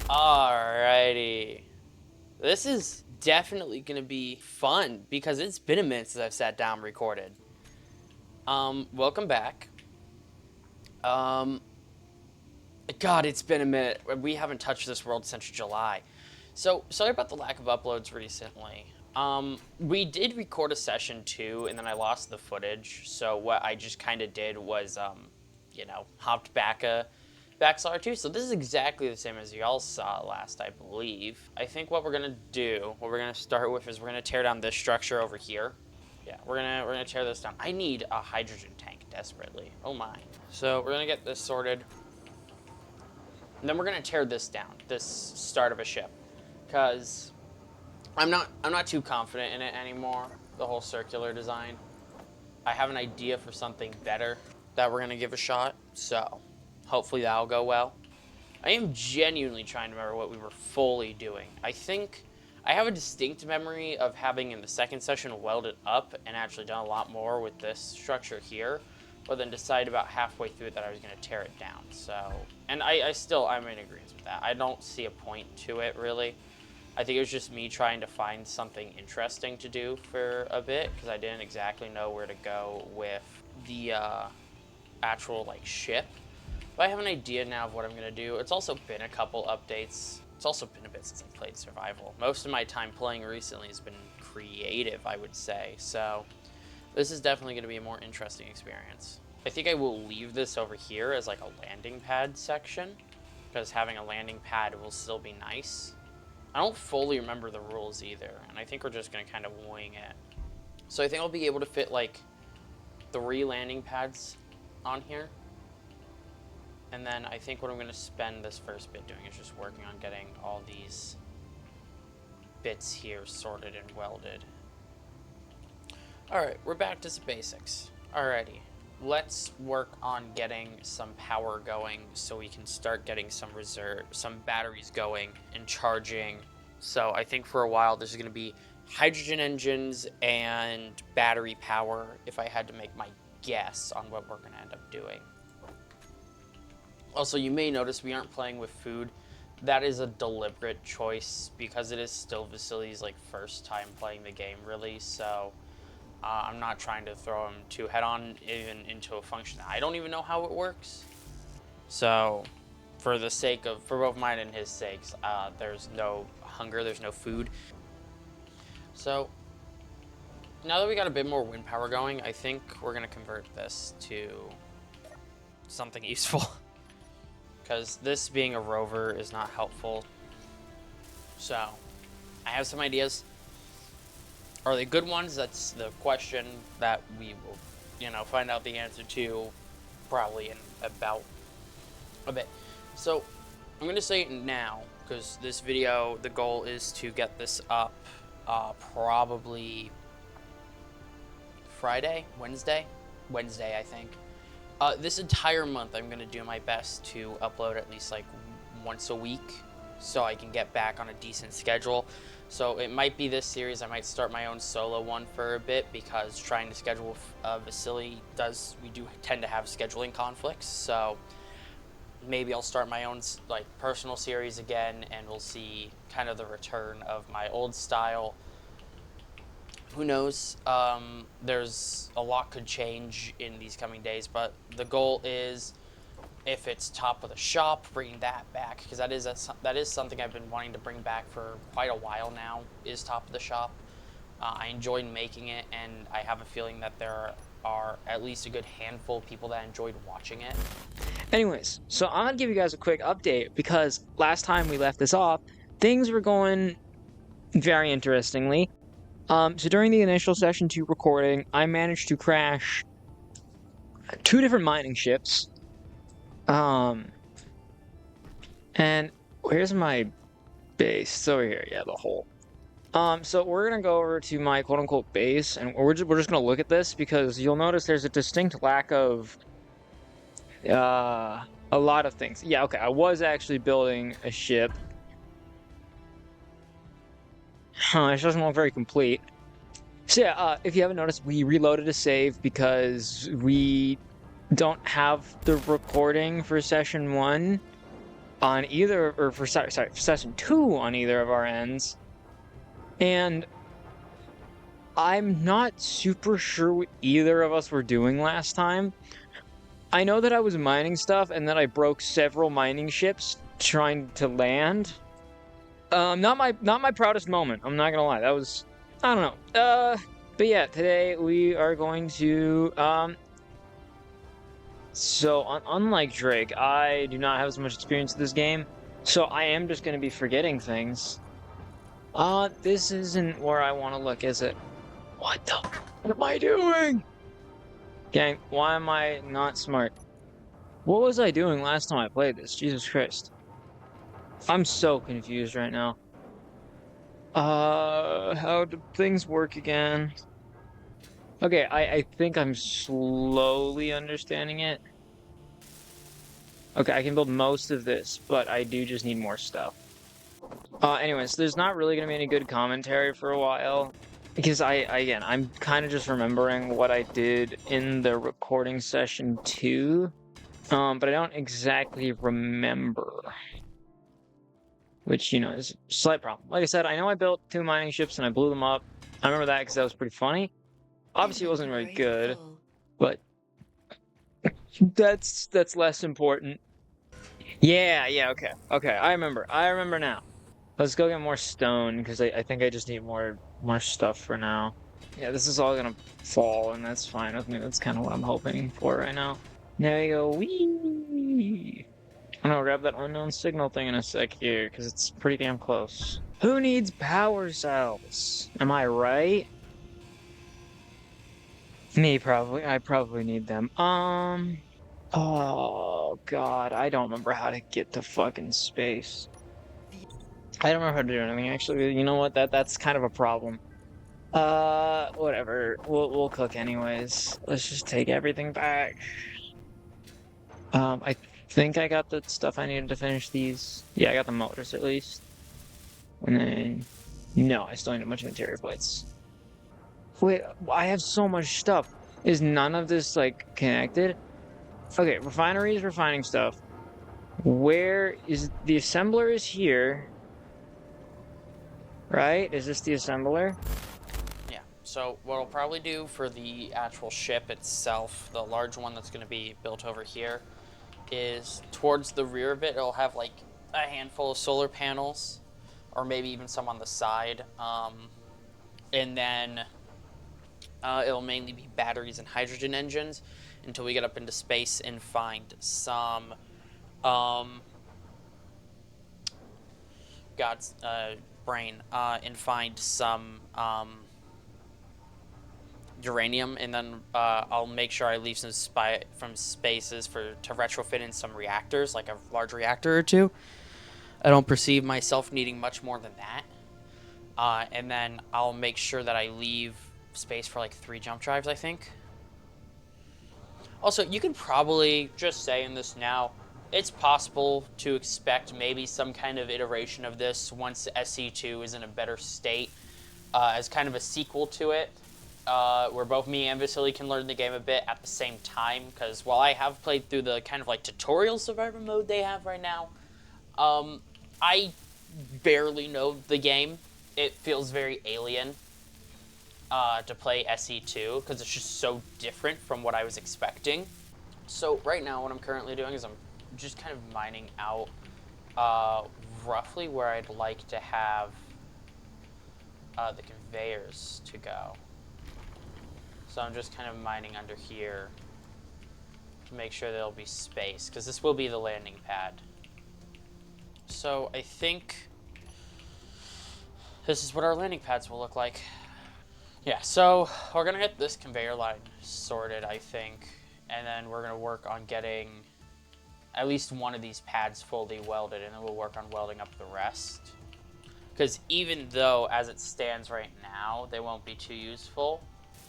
Alrighty. This is definitely going to be fun because it's been a minute since I've sat down and recorded. Welcome back. God, it's been a minute. We haven't touched this world since July. So, sorry about the lack of uploads recently. We did record a session 2, and then I lost the footage. So what I just kind of did was, hopped back saw 2. So this is exactly the same as y'all saw last, I believe. I think what we're gonna start with is we're gonna tear down this structure over here. Yeah, we're gonna tear this down. I need a hydrogen tank desperately. Oh my. So we're gonna get this sorted. And then we're gonna tear this down, this start of a ship, because I'm not too confident in it anymore. The whole circular design. I have an idea for something better that we're gonna give a shot. So hopefully that'll go well. I am genuinely trying to remember what we were fully doing. I think I have a distinct memory of having in the second session welded up and actually done a lot more with this structure here, but then decided about halfway through that I was going to tear it down. So, and I'm in agreement with that. I don't see a point to it really. I think it was just me trying to find something interesting to do for a bit because I didn't exactly know where to go with the actual ship. But I have an idea now of what I'm going to do. It's also been a couple updates. It's also been a bit since I played Survival. Most of my time playing recently has been creative, I would say. So this is definitely going to be a more interesting experience. I think I will leave this over here as like a landing pad section, because having a landing pad will still be nice. I don't fully remember the rules either, and I think we're just going to kind of wing it. So I think I'll be able to fit like 3 landing pads on here. And then I think what I'm going to spend this first bit doing is just working on getting all these bits here sorted and welded. Alright, we're back to some basics. Alrighty, let's work on getting some power going so we can start getting some batteries going and charging. So I think for a while this is going to be hydrogen engines and battery power if I had to make my guess on what we're going to end up doing. Also, you may notice we aren't playing with food. That is a deliberate choice because it is still Vasily's first time playing the game, really. So I'm not trying to throw him too head-on even into a function that I don't even know how it works. So for both mine and his sakes, there's no hunger, there's no food. So now that we got a bit more wind power going, I think we're gonna convert this to something useful. Because this being a rover is not helpful. So, I have some ideas. Are they good ones? That's the question that we will, find out the answer to probably in about a bit. So, I'm going to say it now, because this video, the goal is to get this up probably Wednesday, I think. This entire month, I'm going to do my best to upload at least once a week so I can get back on a decent schedule. So it might be this series. I might start my own solo one for a bit because trying to schedule Vasiliy we do tend to have scheduling conflicts. So maybe I'll start my own personal series again, and we'll see kind of the return of my old style. Who knows? There's a lot could change in these coming days, but the goal is, if it's top of the shop, bringing that back, because that is something I've been wanting to bring back for quite a while now, is top of the shop. I enjoyed making it, and I have a feeling that there are at least a good handful of people that enjoyed watching it. Anyways, so I'm going to give you guys a quick update, because last time we left this off, things were going very interestingly. So during the initial session 2 recording, I managed to crash 2 different mining ships. And where's my base? It's over here, yeah, the hole. So we're gonna go over to my quote-unquote base, and we're just gonna look at this because you'll notice there's a distinct lack of a lot of things. Yeah, okay, I was actually building a ship. It doesn't look very complete. So yeah, if you haven't noticed, we reloaded a save because we don't have the recording for session 1. on either, or for session 2 on either of our ends, and I'm not super sure what either of us were doing last time. I know that I was mining stuff and that I broke several mining ships trying to land. Not my proudest moment. I'm not gonna lie. That was, I don't know. But yeah, today we are going to So unlike Drake, I do not have as much experience in this game, so I am just gonna be forgetting things. This isn't where I want to look, is it? What am I doing? Gang, why am I not smart? What was I doing last time I played this? Jesus Christ. I'm so confused right now. How do things work again? Okay, I think I'm slowly understanding it. Okay, I can build most of this, but I do just need more stuff. Anyways, there's not really gonna be any good commentary for a while. Because again, I'm kind of just remembering what I did in the recording session 2. But I don't exactly remember. Which, is a slight problem. Like I said, I know I built 2 mining ships and I blew them up. I remember that because that was pretty funny. Obviously, it wasn't very good, but that's less important. Yeah, okay. I remember now. Let's go get more stone because I think I just need more stuff for now. Yeah, this is all gonna fall, and that's fine with me. That's kind of what I'm hoping for right now. There you go. Whee! I'm gonna grab that unknown signal thing in a sec here because it's pretty damn close. Who needs power cells? Am I right? Me, probably. I probably need them. Oh, God. I don't remember how to get to fucking space. I don't remember how to do anything, actually. You know what? That's kind of a problem. Whatever. We'll cook anyways. Let's just take everything back. I think I got the stuff I needed to finish these. Yeah, I got the motors at least. And then... No, I still need a bunch of interior plates. Wait, I have so much stuff. Is none of this, like, connected? Okay, refinery is refining stuff. Where is... The assembler is here. Right? Is this the assembler? Yeah, so what I'll probably do for the actual ship itself, the large one that's going to be built over here, is towards the rear of it, it'll have like a handful of solar panels, or maybe even some on the side. And then it'll mainly be batteries and hydrogen engines until we get up into space and find some God's brain and find some uranium, and then I'll make sure I leave some from spaces to retrofit in some reactors, like a large reactor or two. I don't perceive myself needing much more than that. And then I'll make sure that I leave space for like 3 jump drives, I think. Also, you can probably just say in this now, it's possible to expect maybe some kind of iteration of this once SC2 is in a better state, as kind of a sequel to it, where both me and Vasiliy can learn the game a bit at the same time, because while I have played through the kind of like tutorial survivor mode they have right now, I barely know the game. It feels very alien to play SE2 because it's just so different from what I was expecting. So right now what I'm currently doing is I'm just kind of mining out roughly where I'd like to have the conveyors to go. So I'm just kind of mining under here to make sure there'll be space, because this will be the landing pad. So I think this is what our landing pads will look like. Yeah, so we're gonna get this conveyor line sorted, I think, and then we're gonna work on getting at least one of these pads fully welded, and then we'll work on welding up the rest. Because even though, as it stands right now, they won't be too useful.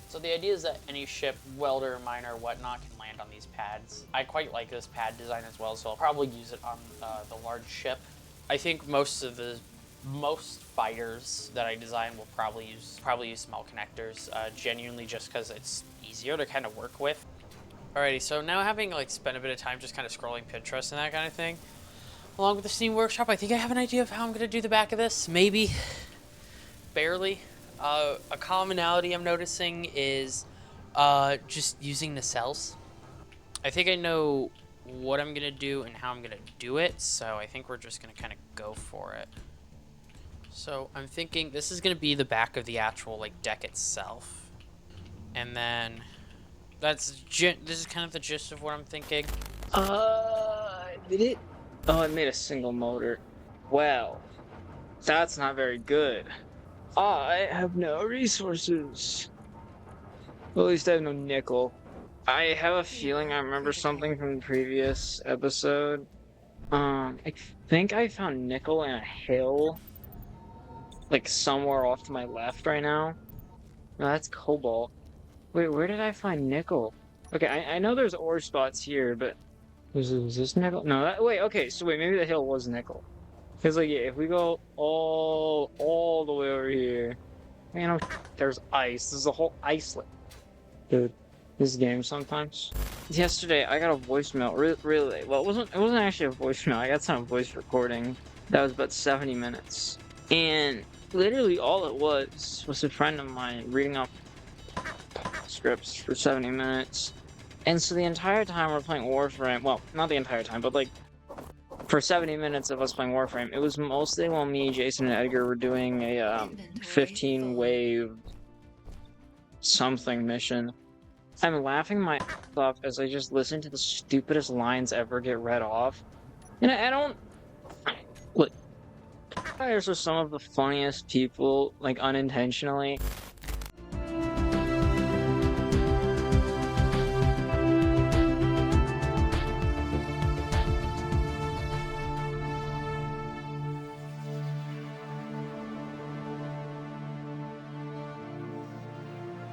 So the idea is that any ship, welder, miner, whatnot, can land on these pads. I quite like this pad design as well, so I'll probably use it on the large ship. I think most fighters that I design will probably use small connectors, genuinely just because it's easier to kind of work with. Alrighty, so now having like spent a bit of time just kind of scrolling Pinterest and that kind of thing, along with the Steam Workshop. I think I have an idea of how I'm going to do the back of this. Maybe. Barely. A commonality I'm noticing is just using nacelles. I think I know what I'm going to do and how I'm going to do it, so I think we're just going to kind of go for it. So I'm thinking this is going to be the back of the actual like deck itself. And then this is kind of the gist of what I'm thinking. Did it? Oh, it made a single motor. Well, that's not very good. I have no resources. Well, at least I have no nickel. I have a feeling I remember something from the previous episode. I think I found nickel in a hill, like somewhere off to my left right now. No, that's cobalt. Wait, where did I find nickel? Okay, I know there's ore spots here, but was this nickel? No, wait, okay, so wait, maybe the hill was nickel. Because, like, yeah, if we go all the way over here, you know, there's ice. There's a whole iceland. Dude, this game sometimes. Yesterday, I got a voicemail really late. Well, it wasn't actually a voicemail. I got some voice recording that was about 70 minutes. And literally all it was a friend of mine reading off scripts for 70 minutes. And so the entire time we're playing Warframe, well, not the entire time, but like for 70 minutes of us playing Warframe, it was mostly while me, Jason, and Edgar were doing a 15 wave something mission. I'm laughing my ass off as I just listen to the stupidest lines ever get read off. And I don't... Look, players are some of the funniest people, like, unintentionally.